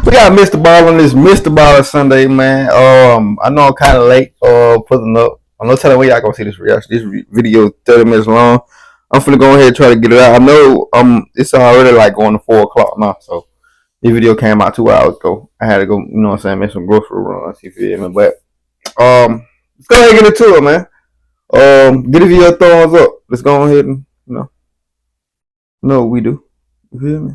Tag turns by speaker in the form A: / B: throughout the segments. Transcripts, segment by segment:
A: We got Mr. Ball on this Mr. Baller Sunday, man. I know I'm kind of late putting up. I'm not telling when y'all gonna see this reaction. This video 30 minutes long. I'm finna go ahead and try to get it out. I know it's already like going to 4 o'clock now, so this video came out 2 hours ago. I had to go, you know what I'm saying, make some grocery runs. You feel me? But let's go ahead and get into it, man. Give it your thumbs up. Let's go ahead and know what we do. You feel me?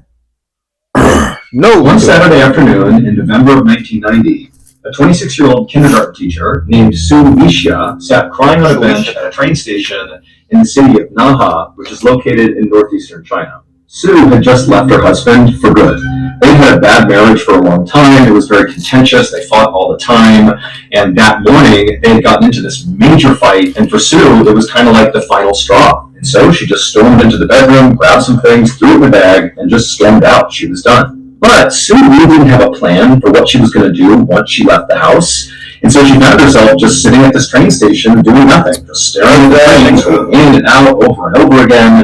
B: No. One Saturday afternoon in November of 1990, a 26-year-old kindergarten teacher named Sue Vishya sat crying on a bench at a train station in the city of Naha, which is located in northeastern China. Sue had just left her husband for good. They'd had a bad marriage for a long time. It was very contentious. They fought all the time. And that morning, they had gotten into this major fight. And for Sue, it was kind of like the final straw. And so she just stormed into the bedroom, grabbed some things, threw it in the bag, and just stormed out. She was done. But Sue really didn't have a plan for what she was going to do once she left the house. And so she found herself just sitting at this train station doing nothing, just staring at the trains going in and out over and over again.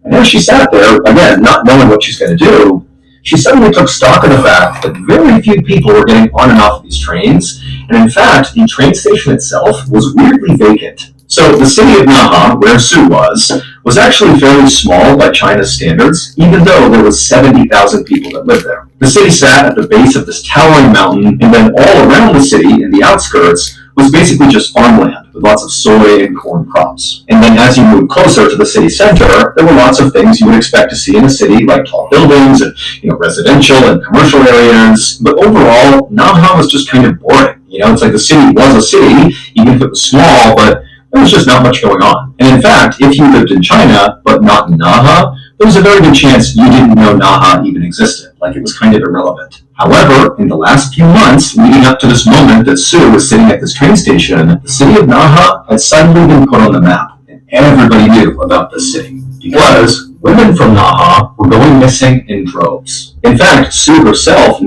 B: And as she sat there, again, not knowing what she's going to do, she suddenly took stock of the fact that very few people were getting on and off of these trains. And in fact, the train station itself was weirdly vacant. So the city of Naha, where Sue was actually fairly small by China's standards, even though there was 70,000 people that lived there. The city sat at the base of this towering mountain, and then all around the city, in the outskirts, was basically just farmland with lots of soy and corn crops. And then as you moved closer to the city center, there were lots of things you would expect to see in a city, like tall buildings and residential and commercial areas. But overall, Naha was just kind of boring. It's like the city was a city, even if it was small, but there was just not much going on. And in fact, if you lived in China, but not in Naha, there was a very good chance you didn't know Naha even existed. Like, it was kind of irrelevant. However, in the last few months, leading up to this moment that Sue was sitting at this train station, the city of Naha had suddenly been put on the map. And everybody knew about this city. Because women from Naha were going missing in droves. In fact, Sue herself...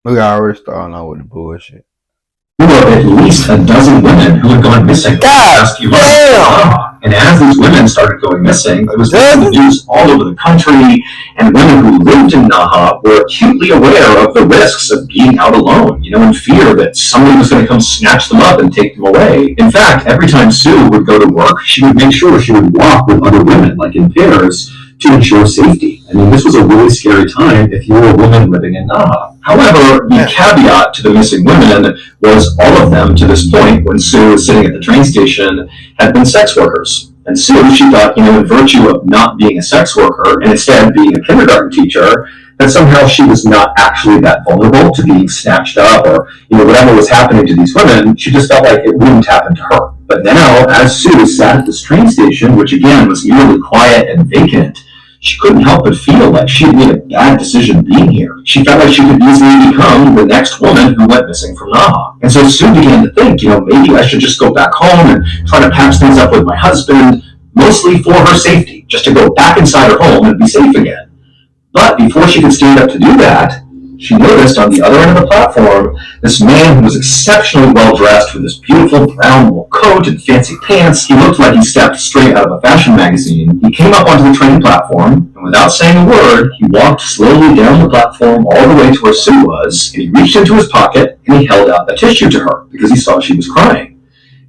A: We already starting out with the bullshit.
B: There were at least a dozen women who had gone missing over the past few months. And as these women started going missing, it was in the news all over the country, and women who lived in Naha were acutely aware of the risks of being out alone, in fear that somebody was going to come snatch them up and take them away. In fact, every time Sue would go to work, she would make sure she would walk with other women, like in pairs, to ensure safety. I mean, this was a really scary time if you were a woman living in Naha. However, the caveat to the missing women was all of them, to this point, when Sue was sitting at the train station, had been sex workers. And Sue, she thought, in virtue of not being a sex worker and instead being a kindergarten teacher, that somehow she was not actually that vulnerable to being snatched up or, whatever was happening to these women, she just felt like it wouldn't happen to her. But now, as Sue sat at this train station, which again was eerily quiet and vacant, she couldn't help but feel like she had made a bad decision being here. She felt like she could easily become the next woman who went missing from Naha. And so Sue began to think, maybe I should just go back home and try to patch things up with my husband, mostly for her safety, just to go back inside her home and be safe again. But before she could stand up to do that, she noticed on the other end of the platform this man who was exceptionally well-dressed with this beautiful brown wool coat and fancy pants. He looked like he stepped straight out of a fashion magazine. He came up onto the train platform, and without saying a word, he walked slowly down the platform all the way to where Sue was, and he reached into his pocket, and he held out a tissue to her, because he saw she was crying.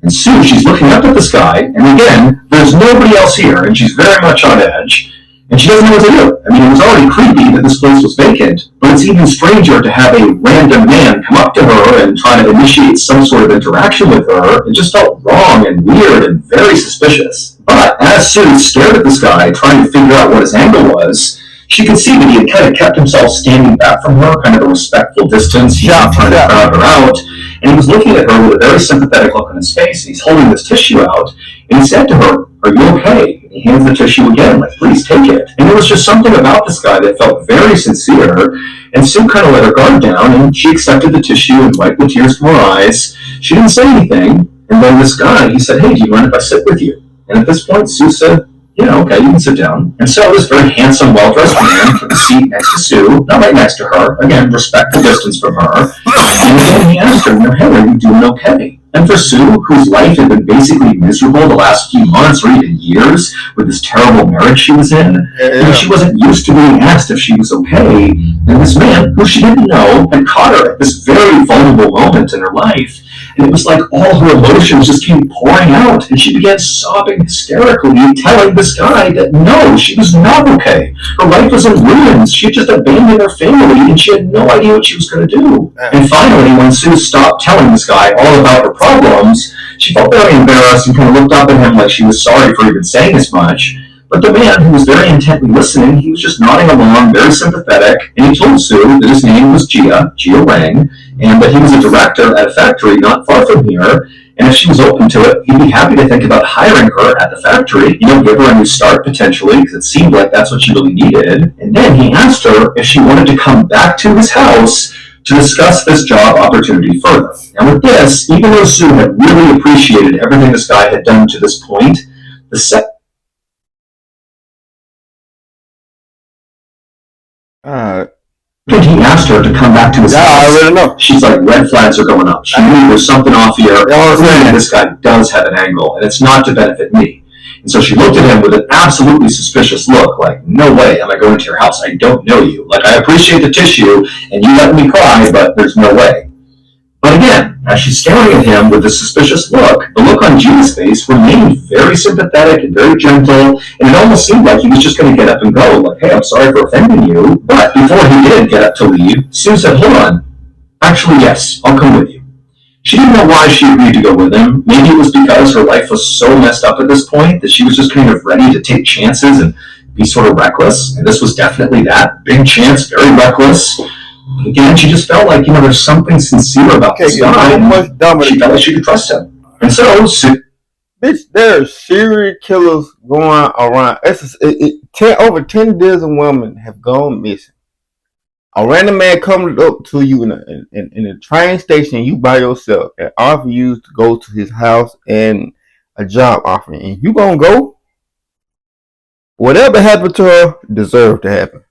B: And Sue, she's looking up at the sky, and again, there's nobody else here, and she's very much on edge. And she doesn't know what to do. I mean, it was already creepy that this place was vacant, but it's even stranger to have a random man come up to her and try to initiate some sort of interaction with her. It just felt wrong and weird and very suspicious. But as Sue stared at this guy, trying to figure out what his angle was, she could see that he had kind of kept himself standing back from her, kind of a respectful distance. He was trying to crowd her out. And he was looking at her with a very sympathetic look on his face. He's holding this tissue out, and he said to her, "Are you okay?" And he hands the tissue again, like, "Please take it." And there was just something about this guy that felt very sincere, and Sue kind of let her guard down, and she accepted the tissue and wiped the tears from her eyes. She didn't say anything, and then this guy, he said, "Hey, do you mind if I sit with you?" And at this point, Sue said, "Yeah, okay, you can sit down." And so this very handsome, well-dressed man took a seat next to Sue, not right next to her, again, respect the distance from her, and then he asked her, "Hey, are you doing okay?" And for Sue, whose life had been basically miserable the last few months or even years with this terrible marriage she was in, and she wasn't used to being asked if she was okay, and this man, who she didn't know, had caught her at this very vulnerable moment in her life. And it was like all her emotions just came pouring out, and she began sobbing hysterically, telling this guy that no, she was not okay. Her life was in ruins. She had just abandoned her family, and she had no idea what she was going to do. And finally, when Sue stopped telling this guy all about her problems, she felt very embarrassed and kind of looked up at him like she was sorry for even saying as much. But the man, who was very intently listening, he was just nodding along, very sympathetic, and he told Sue that his name was Gia Wang, and that he was a director at a factory not far from here, and if she was open to it, he'd be happy to think about hiring her at the factory, give her a new start potentially, because it seemed like that's what she really needed. And then he asked her if she wanted to come back to his house to discuss this job opportunity further. And with this, even though Sue had really appreciated everything this guy had done to this point, the second he asked her to come back to his house,
A: I already know.
B: She's like, red flags are going up. She knew there's something off here. This guy does have an angle, and it's not to benefit me. And so she looked at him with an absolutely suspicious look, like, no way am I going to your house. I don't know you. Like, I appreciate the tissue, and you let me cry, but there's no way. But again, as she's staring at him with a suspicious look, the look on Gina's face remained very sympathetic and very gentle, and it almost seemed like he was just going to get up and go, like, hey, I'm sorry for offending you. But before he did get up to leave, Sue said, hold on. Actually, yes, I'll come with you. She didn't know why she agreed to go with him. Maybe it was because her life was so messed up at this point that she was just kind of ready to take chances and be sort of reckless, and this was definitely that. Big chance, very reckless. Again, she just felt like, there's something sincere about this guy. She felt like she could trust him. And so,
A: bitch, there are serial killers going around. Over 10 dozen women have gone missing. A random man comes up to you in a train station, you by yourself, and offer you to go to his house and a job offering, and you gonna go? Whatever happened to her deserved to happen.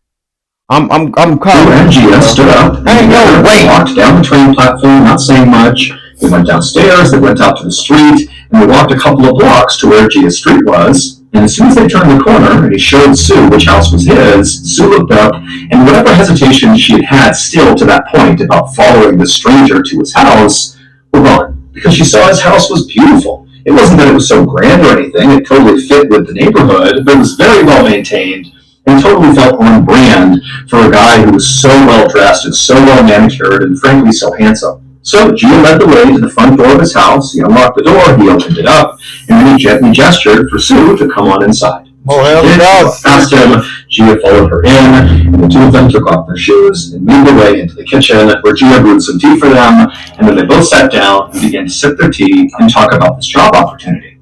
A: I'm calling.
B: Gia stood up. Walked down the train platform, not saying much. They went downstairs. They went out to the street, and they walked a couple of blocks to where Gia's street was. And as soon as they turned the corner, and he showed Sue which house was his, Sue looked up, and whatever hesitation she had had still to that point about following the stranger to his house were gone, because she saw his house was beautiful. It wasn't that it was so grand or anything. It totally fit with the neighborhood, but it was very well maintained. And totally felt on brand for a guy who was so well dressed and so well manicured and frankly so handsome. So Gia led the way to the front door of his house. He unlocked the door, he opened it up, and then he gently gestured for Sue to come on inside. Past him, Gia followed her in, and the two of them took off their shoes and moved their way into the kitchen, where Gia brewed some tea for them, and then they both sat down and began to sip their tea and talk about this job opportunity.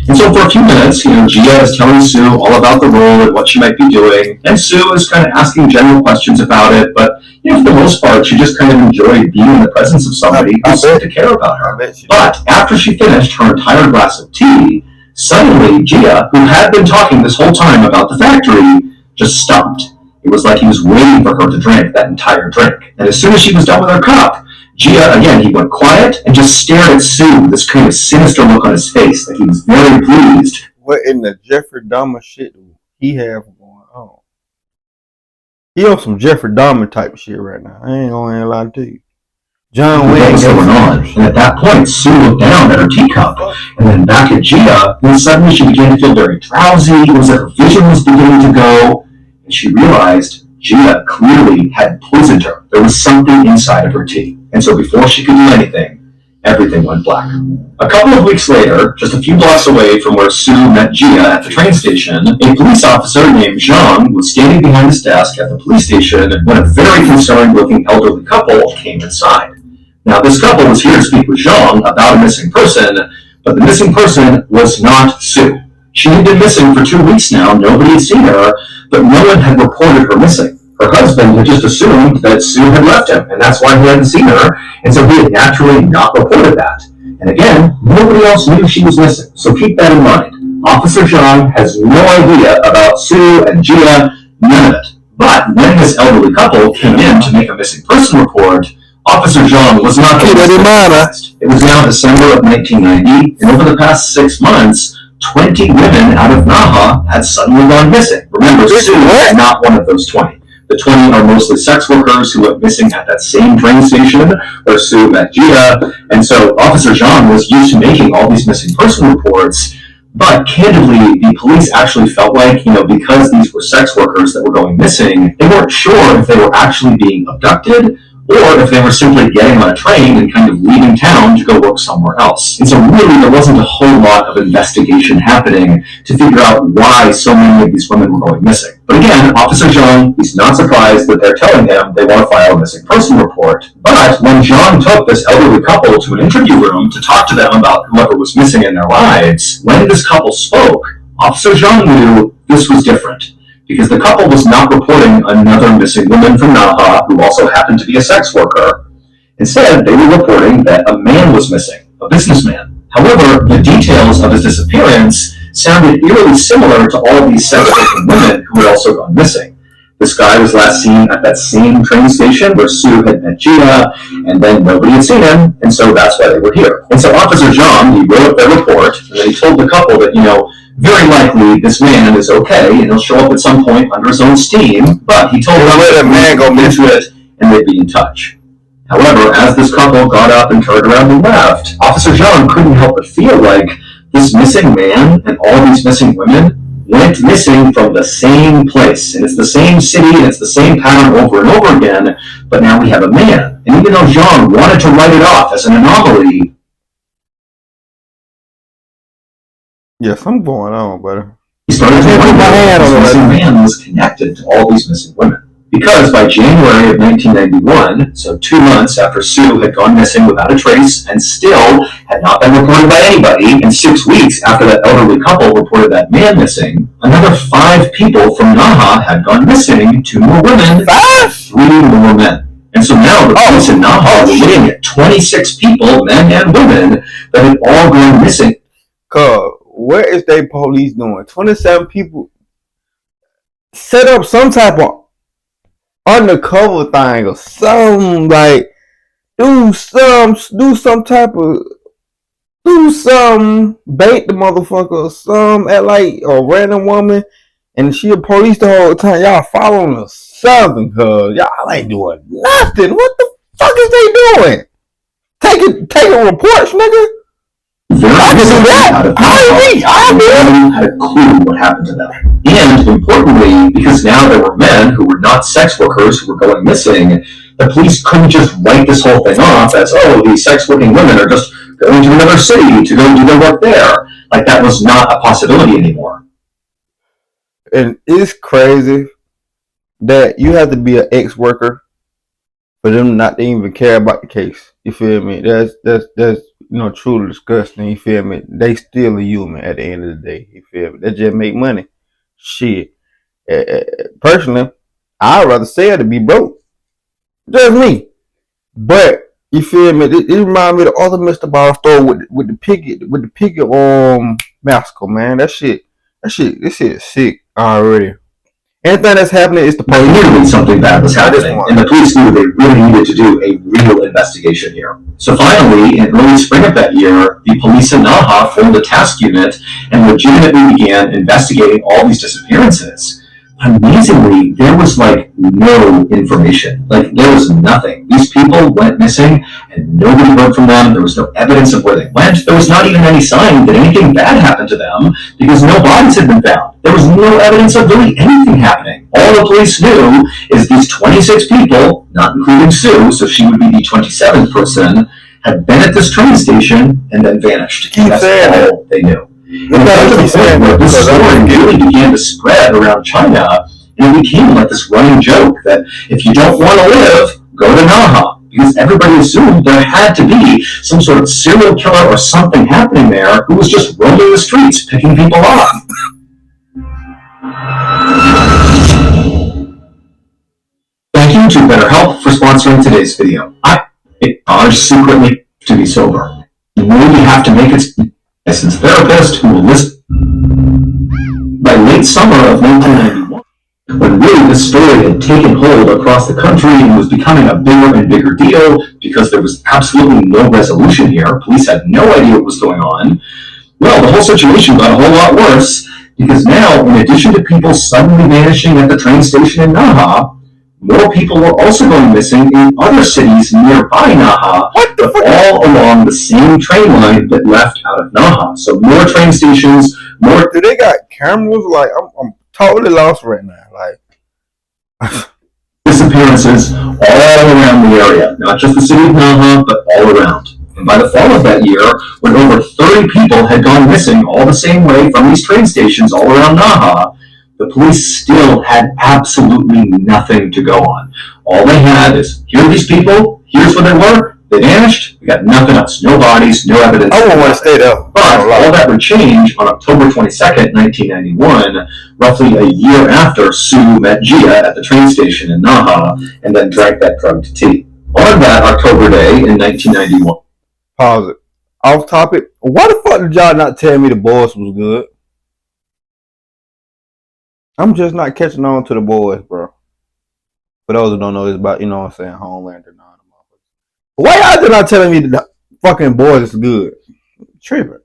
B: And so for a few minutes, Gia is telling Sue all about the role and what she might be doing, and Sue is kind of asking general questions about it, but for the most part, she just kind of enjoyed being in the presence of somebody who seemed to care about her. But after she finished her entire glass of tea, suddenly Gia, who had been talking this whole time about the factory, just stopped. It was like he was waiting for her to drink that entire drink. And as soon as she was done with her cup, Gia, again, he went quiet and just stared at Sue with this kind of sinister look on his face, like he was very pleased.
A: What in the Jeffrey Dahmer shit do he have going on? He on some Jeffrey Dahmer type shit right now. I ain't gonna lie to you. John Wayne.
B: What's going on? And at that point, Sue looked down at her teacup and then back at Gia, and suddenly she began to feel very drowsy. It was like her vision was beginning to go, and she realized Gia clearly had poisoned her. There was something inside of her tea. And so before she could do anything, everything went black. A couple of weeks later, just a few blocks away from where Sue met Gia at the train station, a police officer named Zhang was standing behind his desk at the police station when a very concerned-looking elderly couple came inside. Now, this couple was here to speak with Zhang about a missing person, but the missing person was not Sue. She had been missing for 2 weeks now. Nobody had seen her, but no one had reported her missing. Her husband had just assumed that Sue had left him, and that's why he hadn't seen her, and so he had naturally not reported that. And again, nobody else knew she was missing, so keep that in mind. Officer Zhang has no idea about Sue and Gia, none of it. But when this elderly couple came in to make a missing person report, Officer Zhang was not surprised. It was now December of 1990, and over the past 6 months, 20 women out of Naha had suddenly gone missing. Remember, Sue is not one of those 20. The 20 are mostly sex workers who went missing at that same train station where Sue met Gia, and so Officer Zhang was used to making all these missing person reports. But candidly, the police actually felt like, because these were sex workers that were going missing, they weren't sure if they were actually being abducted or if they were simply getting on a train and kind of leaving town to go work somewhere else. And so really there wasn't a whole lot of investigation happening to figure out why so many of these women were going missing. But again, Officer Zhang, he's not surprised that they're telling him they want to file a missing person report. But when Zhang took this elderly couple to an interview room to talk to them about whoever was missing in their lives, when this couple spoke, Officer Zhang knew this was different, because the couple was not reporting another missing woman from Naha who also happened to be a sex worker. Instead, they were reporting that a man was missing, a businessman. However, the details of his disappearance sounded eerily similar to all of these sex working women who had also gone missing. This guy was last seen at that same train station where Sue had met Gia, and then nobody had seen him, and so that's why they were here. And so Officer Zhang, he wrote up their report, and then he told the couple that, very likely this man is okay, and he'll show up at some point under his own steam, but he told them that man go into it, and they'd be in touch. However, as this couple got up and turned around and left, Officer Zhang couldn't help but feel like this missing man and all these missing women went missing from the same place, and it's the same city, and it's the same pattern over and over again, but now we have a man. And even though Zhang wanted to write it off as an anomaly,
A: yes, I'm going on, brother.
B: He started to wonder if this missing man was connected to all these missing women. Because by January of 1991, so 2 months after Sue had gone missing without a trace and still had not been reported by anybody, and 6 weeks after that elderly couple reported that man missing, another 5 people from Naha had gone missing, 2 more women, 3 more men. And so now the police in Naha were looking at 26 people, men and women, that had all gone missing.
A: Where is they police doing? 27 people set up some type of undercover thing or something, like do some bait the motherfucker or some at like a random woman and she a police the whole time. Y'all following her something, cause y'all ain't doing nothing. What the fuck is they doing? Taking reports, nigga.
B: I had a clue what happened to them. And importantly, because now there were men who were not sex workers who were going missing, the police couldn't just write this whole thing off as, these sex working women are just going to another city to go do their work there. Like, that was not a possibility anymore.
A: And it's crazy that you have to be an ex-worker for them not to even care about the case. You feel me? That's truly disgusting. You feel me? They still a human at the end of the day. You feel me? They just make money. Shit. Personally, I'd rather sell to be broke. Just me. But you feel me? It reminds me of the other Mr. Ball store with the picket massacre, man. This shit is sick already. Anything that's happening is the police.
B: Clearly something bad was happening, and the police knew they really needed to do a real investigation here. So finally, in early spring of that year, the police in Naha formed a task unit and legitimately began investigating all these disappearances. Amazingly, there was no information. There was nothing. These people went missing and nobody heard from them. There was no evidence of where they went. There was not even any sign that anything bad happened to them because no bodies had been found. There was no evidence of really anything happening. All the police knew is these 26 people, not including Sue, so she would be the 27th person, had been at this train station and then vanished. That's all they knew. And got to the point where this story really began to spread around China, and it became like this running joke that if you don't want to live, go to Naha, because everybody assumed there had to be some sort of serial killer or something happening there who was just roaming the streets, picking people off. Thank you to BetterHelp for sponsoring today's video. I secretly to be sober. You really have to make it licensed therapist who will listen. By late summer of 1991, when really this story had taken hold across the country and was becoming a bigger and bigger deal because there was absolutely no resolution here. Police had no idea what was going on. Well, the whole situation got a whole lot worse because now, in addition to people suddenly vanishing at the train station in Naha, more people were also going missing in other cities nearby Naha, but all along the same train line that left out of Naha. So more train stations, more.
A: Do they got cameras? Like, I'm totally lost right now. Like,
B: disappearances all around the area, not just the city of Naha, but all around. And by the fall of that year, when over 30 people had gone missing all the same way from these train stations all around Naha, the police still had absolutely nothing to go on. All they had is, here are these people, here's where they were, they vanished, we got nothing else, no bodies, no evidence.
A: I wouldn't want to stay there.
B: But all that would change on October 22nd, 1991, roughly a year after Sue met Gia at the train station in Naha and then drank that drugged tea. On that October day in 1991.
A: Pause it. Off topic. Why the fuck did y'all not tell me the boys was good? I'm just not catching on to the boys, bro. For those who don't know, it's about, you know what I'm saying, Homelander. Why y'all did not telling me the fucking boys is good? Tripping.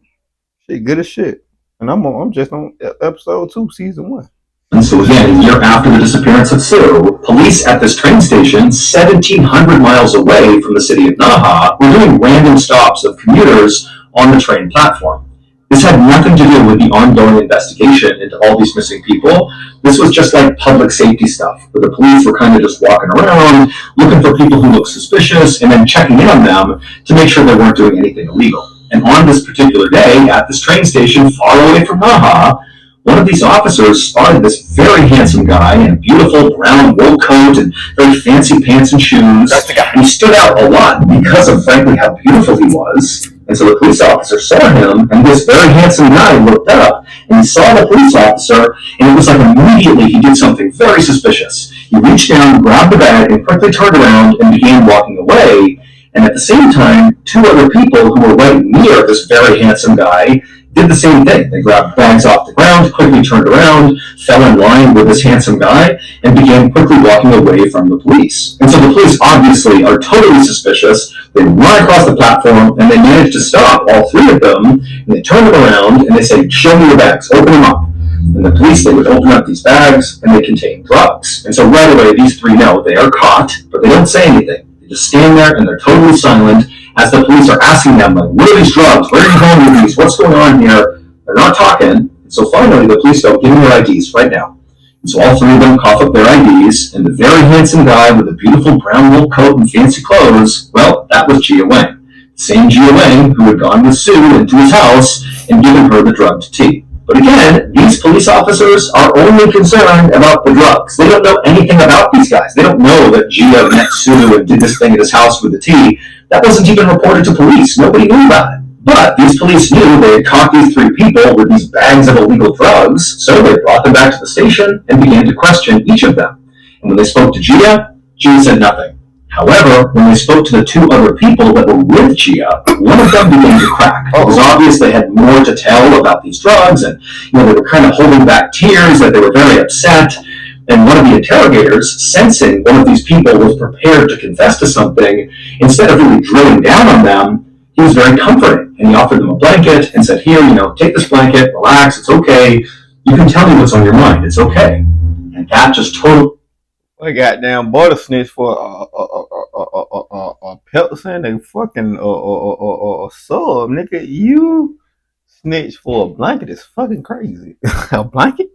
A: Shit good as shit. And I'm just on episode 2, season 1.
B: And so again, a year after the disappearance of Sue, police at this train station, 1,700 miles away from the city of Naha, were doing random stops of commuters on the train platform. This had nothing to do with the ongoing investigation into all these missing people. This was just like public safety stuff, where the police were kind of just walking around, looking for people who looked suspicious, and then checking in on them to make sure they weren't doing anything illegal. And on this particular day, at this train station far away from Naha, one of these officers spotted this very handsome guy in a beautiful brown wool coat and very fancy pants and shoes.
A: That's the guy.
B: He stood out a lot because of, frankly, how beautiful he was. And so the police officer saw him, and this very handsome guy looked up, and he saw the police officer, and it was like immediately he did something very suspicious. He reached down, grabbed the bag, and quickly turned around and began walking away. And at the same time, 2 other people who were right near this very handsome guy did the same thing. They grabbed bags off the ground, quickly turned around, fell in line with this handsome guy, and began quickly walking away from the police. And so the police obviously are totally suspicious. They run across the platform, and they manage to stop all 3 of them, and they turn them around, and they say, show me your bags, open them up. And the police, they would open up these bags, and they contain drugs. And so right away, these 3 know they are caught, but they don't say anything. They just stand there, and they're totally silent, as the police are asking them, like, what are these drugs? Where are you going with these? What's going on here? They're not talking. And so finally, the police go, give me your IDs right now. And so all 3 of them cough up their IDs, and the very handsome guy with the beautiful brown wool coat and fancy clothes, well, that was Gia Wang. The same Gia Wang who had gone with Sue into his house and given her the drugged tea. But again, these police officers are only concerned about the drugs. They don't know anything about these guys. They don't know that Gia met Sue and did this thing at his house with the tea. That wasn't even reported to police. Nobody knew about it. But these police knew they had caught these 3 people with these bags of illegal drugs, so they brought them back to the station and began to question each of them. And when they spoke to Gia, Gia said nothing. However, when they spoke to the 2 other people that were with Gia, one of them began to crack. It was obvious they had more to tell about these drugs, and they were kind of holding back tears, that they were very upset. And one of the interrogators, sensing one of these people was prepared to confess to something, instead of really drilling down on them, he was very comforting. And he offered them a blanket and said, here, take this blanket, relax, it's okay. You can tell me what's on your mind, it's okay. And that just totally...
A: I goddamn butter snitch for a Pelson and fucking sub, nigga. You snitch for a blanket is fucking crazy. A blanket?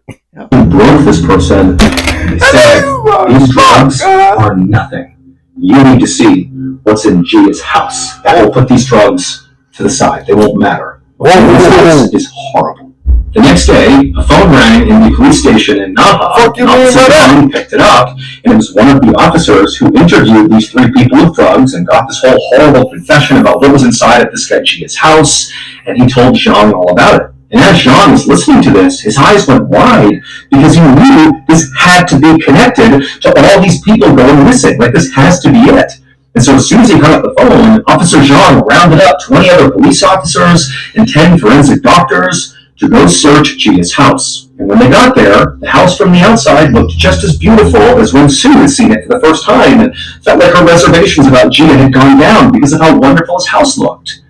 B: broke this person. They said, these drugs are nothing. You need to see what's in Gia's house. That will put these drugs to the side. They won't matter. What's in this house is horrible. The next day, a phone rang in the police station in Naha. Someone picked it up, and it was one of the officers who interviewed these 3 people with drugs and got this whole horrible confession about what was inside at this guy Gia's house, and he told Zhang all about it. And as Zhang was listening to this, his eyes went wide because he knew this had to be connected to all these people going missing. Like, this has to be it. And so as soon as he hung up the phone, Officer Zhang rounded up 20 other police officers and 10 forensic doctors. to go search Gia's house. And when they got there, the house from the outside looked just as beautiful as when Sue had seen it for the first time, and felt like her reservations about Gia had gone down because of how wonderful his house looked.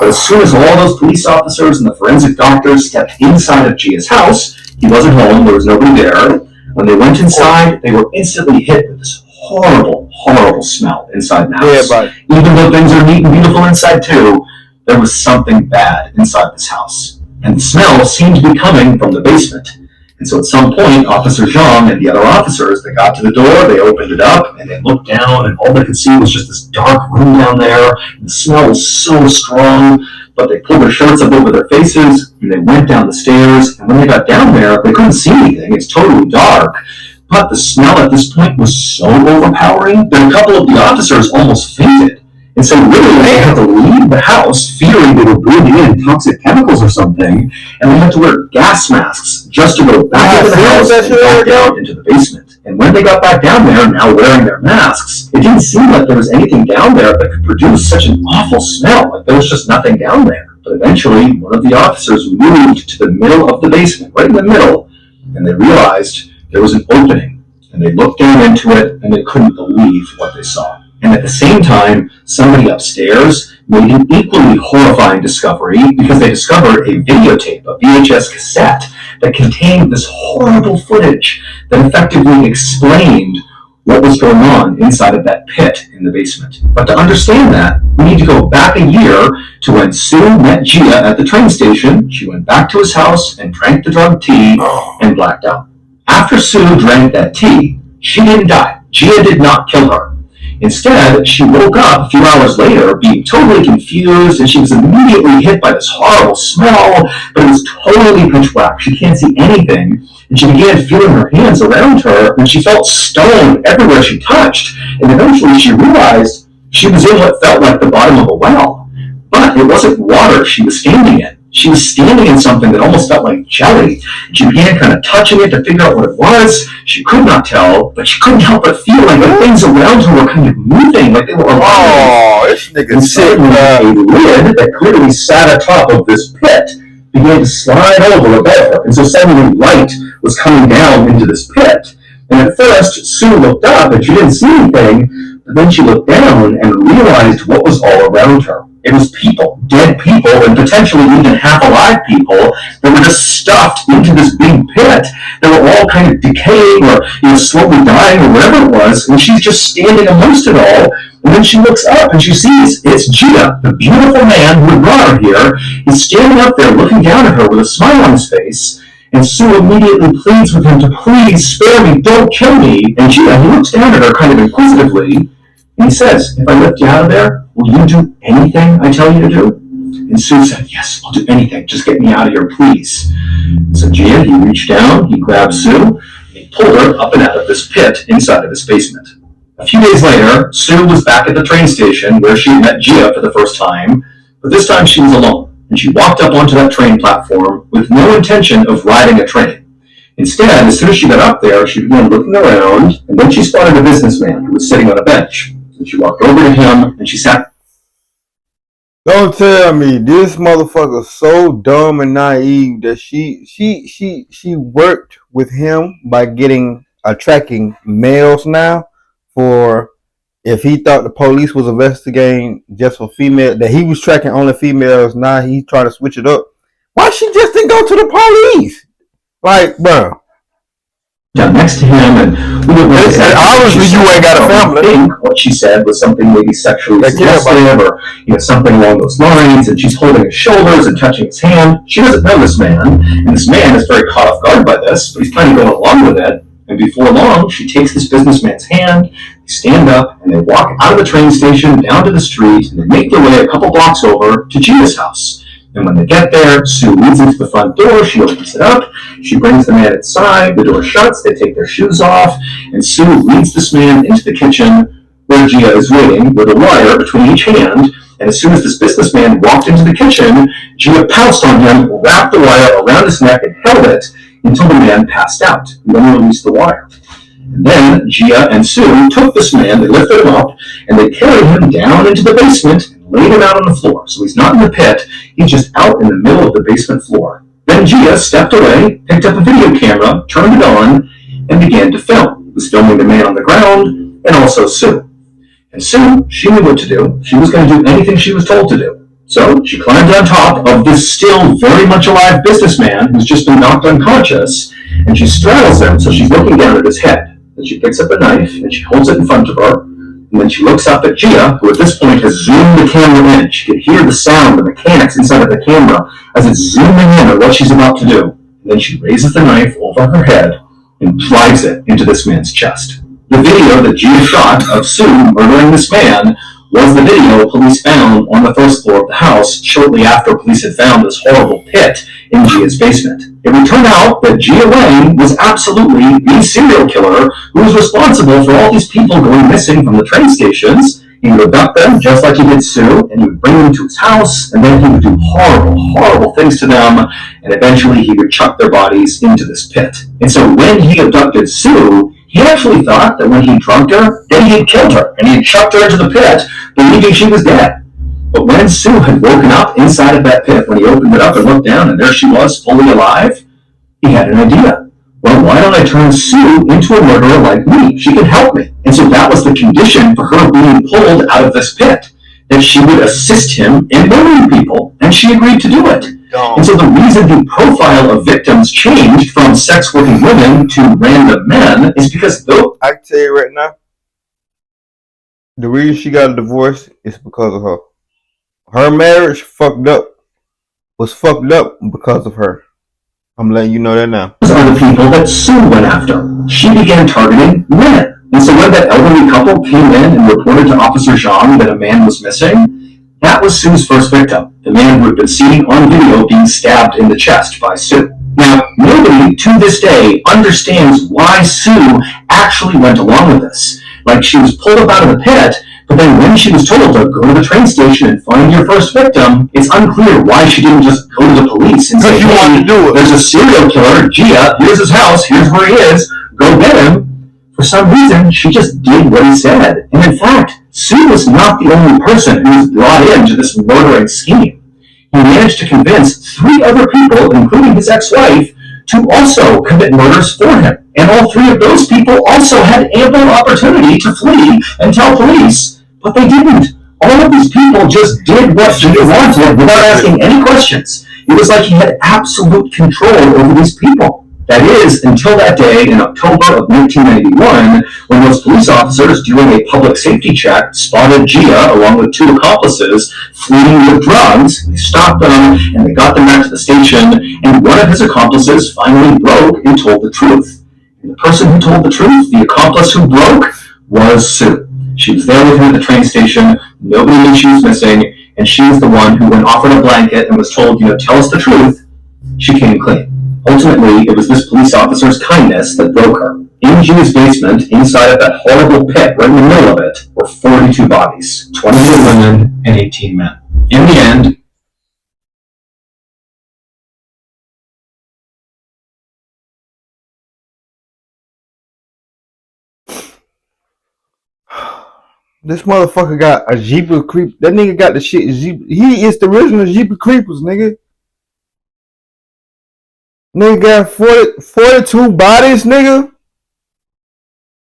B: But as soon as all those police officers and the forensic doctors stepped inside of Gia's house, he wasn't home, there was nobody there. When they went inside, they were instantly hit with this horrible, horrible smell inside the house.
A: Yeah,
B: even though things are neat and beautiful inside too, there was something bad inside this house. And the smell seemed to be coming from the basement. And so at some point, Officer Zhang and the other officers, they got to the door, they opened it up, and they looked down, and all they could see was just this dark room down there. And the smell was so strong, but they pulled their shirts up over their faces, and they went down the stairs, and when they got down there, they couldn't see anything. It's totally dark. But the smell at this point was so overpowering that a couple of the officers almost fainted. And so really they had to leave the house fearing they were breathing in toxic chemicals or something, and they had to wear gas masks just to go back into the house and back down into the basement. And when they got back down there, now wearing their masks, it didn't seem like there was anything down there that could produce such an awful smell. Like there was just nothing down there. But eventually, one of the officers moved to the middle of the basement, right in the middle, and they realized there was an opening. And they looked down into it, and they couldn't believe what they saw. And at the same time, somebody upstairs made an equally horrifying discovery because they discovered a videotape, a VHS cassette, that contained this horrible footage that effectively explained what was going on inside of that pit in the basement. But to understand that, we need to go back a year to when Sue met Gia at the train station. She went back to his house and drank the drug tea and blacked out. After Sue drank that tea, she didn't die. Gia did not kill her. Instead, she woke up a few hours later being totally confused, and she was immediately hit by this horrible smell, but it was totally pitch black. She can't see anything, and she began feeling her hands around her, and she felt stone everywhere she touched, and eventually she realized she was in what felt like the bottom of a well. But it wasn't water she was standing in. She was standing in something that almost felt like jelly. She began kind of touching it to figure out what it was. She could not tell, but she couldn't help but feel like the things around her were kind of moving, like they were alive.
A: Oh, this nigga's
B: sitting a lid that clearly sat atop of this pit began to slide over above her. And so suddenly light was coming down into this pit. And at first, Sue looked up and she didn't see anything, but then she looked down and realized what was all around her. It was people, dead people, and potentially even half-alive people that were just stuffed into this big pit. They were all kind of decaying or slowly dying or whatever it was, and she's just standing amongst it all. And then she looks up and she sees it's Gia, the beautiful man who had brought her here. He's standing up there looking down at her with a smile on his face. And Sue immediately pleads with him to please spare me, don't kill me. And Gia, he looks down at her kind of inquisitively, and he says, if I lift you out of there, will you do anything I tell you to do? And Sue said, yes, I'll do anything. Just get me out of here, please. So Gia, he reached down, he grabbed Sue, and he pulled her up and out of this pit inside of this basement. A few days later, Sue was back at the train station where she met Gia for the first time, but this time she was alone, and she walked up onto that train platform with no intention of riding a train. Instead, as soon as she got up there, she began looking around, and then she spotted a businessman who was sitting on a bench. And she walked over to him, and she sat.
A: Don't tell me this motherfucker's so dumb and naive that she worked with him by attracting males now for if he thought the police was investigating just for female, that he was tracking only females. Now he trying to switch it up. Why she just didn't go to the police? Like, bro.
B: Down next to him, and we didn't really say
A: obviously you ain't got a family.
B: I think what she said was something maybe sexually suggestive or something along those lines, and she's holding his shoulders and touching his hand. She doesn't know this man, and this man is very caught off guard by this, but he's kind of going along with it. And before long, she takes this businessman's hand, they stand up, and they walk out of the train station down to the street, and they make their way a couple blocks over to Gia's house. And when they get there, Sue leads into the front door, she opens it up, she brings the man inside, the door shuts, they take their shoes off, and Sue leads this man into the kitchen where Gia is waiting with a wire between each hand. And as soon as this businessman walked into the kitchen, Gia pounced on him, wrapped the wire around his neck, and held it until the man passed out, and then released the wire. And then Gia and Sue took this man, they lifted him up, and they carried him down into the basement and laid him out on the floor. So he's not in the pit, he's just out in the middle of the basement floor. Then then Gia stepped away, picked up a video camera, turned it on, and began to film. He was filming the man on the ground and also Sue. And Sue, she knew what to do. She was going to do anything she was told to do. So she climbed on top of this still very much alive businessman who's just been knocked unconscious, and she straddles him so she's looking down at his head. And she picks up a knife and she holds it in front of her. And then she looks up at Gia, who at this point has zoomed the camera in. She can hear the sound, the mechanics inside of the camera as it's zooming in on what she's about to do. And then she raises the knife over her head and drives it into this man's chest. The video that Gia shot of Sue murdering this man was the video police found on the first floor of the house shortly after police had found this horrible pit in Gia's basement. It would turn out that Gia Wang was absolutely the serial killer who was responsible for all these people going missing from the train stations. He would abduct them just like he did Sue, and he would bring them to his house, and then he would do horrible, horrible things to them, and eventually he would chuck their bodies into this pit. And so when he abducted Sue, he actually thought that when he drugged her, that he had killed her, and he had chucked her into the pit, believing she was dead. But when Sue had woken up inside of that pit, when he opened it up and looked down, and there she was, fully alive, he had an idea. Well, why don't I turn Sue into a murderer like me? She can help me. And so that was the condition for her being pulled out of this pit, that she would assist him in murdering people, and she agreed to do it. And so the reason the profile of victims changed from sex working women to random men is because though
A: I can tell you right now, the reason she got a divorce is because of her. Her marriage was fucked up because of her. I'm letting you know that now.
B: those are the people that Sue went after. She began targeting women. And so when that elderly couple came in and reported to Officer Zhang that a man was missing, that was Sue's first victim, the man who had been seen on video being stabbed in the chest by Sue. Now, nobody to this day understands why Sue actually went along with this. Like, she was pulled up out of the pit, but then when she was told to go to the train station and find your first victim, it's unclear why she didn't just go to the police and say, hey, there's a serial killer, Gia, here's his house, here's where he is, go get him. For some reason, she just did what he said. And in fact, Sue was not the only person who was brought into this murdering scheme. He managed to convince 3 other people, including his ex-wife, to also commit murders for him. And all 3 of those people also had ample opportunity to flee and tell police, but they didn't. All of these people just did what he wanted without asking any questions. It was like he had absolute control over these people. That is, until that day in October of 1991, when those police officers doing a public safety check spotted Gia along with 2 accomplices fleeing with drugs. They stopped them and they got them back to the station, and one of his accomplices finally broke and told the truth. And the person who told the truth, the accomplice who broke, was Sue. She was there with him at the train station, nobody knew she was missing, and she was the one who, when offered a blanket and was told, tell us the truth, she came clean. Ultimately, it was this police officer's kindness that broke her. In Gia's basement, inside of that horrible pit, right in the middle of it, were 42 bodies, 28 women and 18 men. In the end,
A: This motherfucker got a Jeepers Creep. That nigga got the shit. He is the original Jeepers Creepers, nigga. Nigga got 42 bodies, nigga.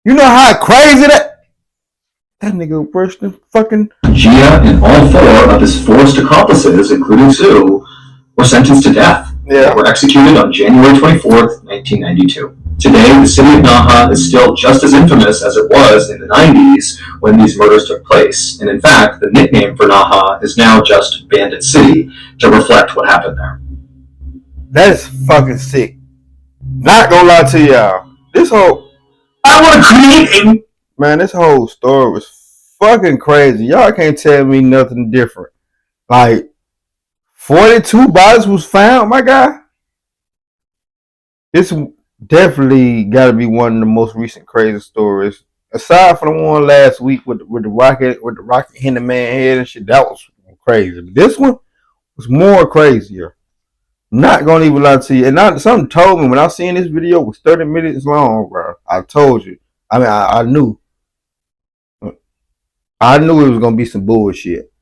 A: You know how crazy that nigga worse than fucking
B: Gia and all 4 of his forced accomplices, including Sue, were sentenced to death.
A: Yeah.
B: They were executed on January 24th, 1992. Today, the city of Naha is still just as infamous as it was in the 90s when these murders took place. And in fact, the nickname for Naha is now just Bandit City to reflect what happened there.
A: That is fucking sick. Not gonna lie to y'all. This whole this whole story was fucking crazy. Y'all can't tell me nothing different. Like 42 bodies was found, my guy. This definitely gotta be one of the most recent crazy stories. Aside from the one last week with the rocket hitting the man head and shit, that was crazy. But this one was more crazier. Not gonna even lie to you. And something told me when I seen this video was 30 minutes long, bro. I told you. I mean, I knew. I knew it was gonna be some bullshit.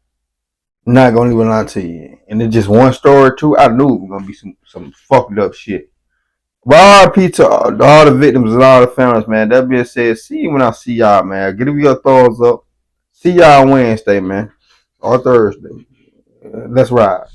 A: Not gonna even lie to you. And it's just one story too. I knew it was gonna be some fucked up shit. But RP to all the victims and all the families, man. That being said, see you when I see y'all, man. Give me your thumbs up. See y'all Wednesday, man. Or Thursday. Let's ride.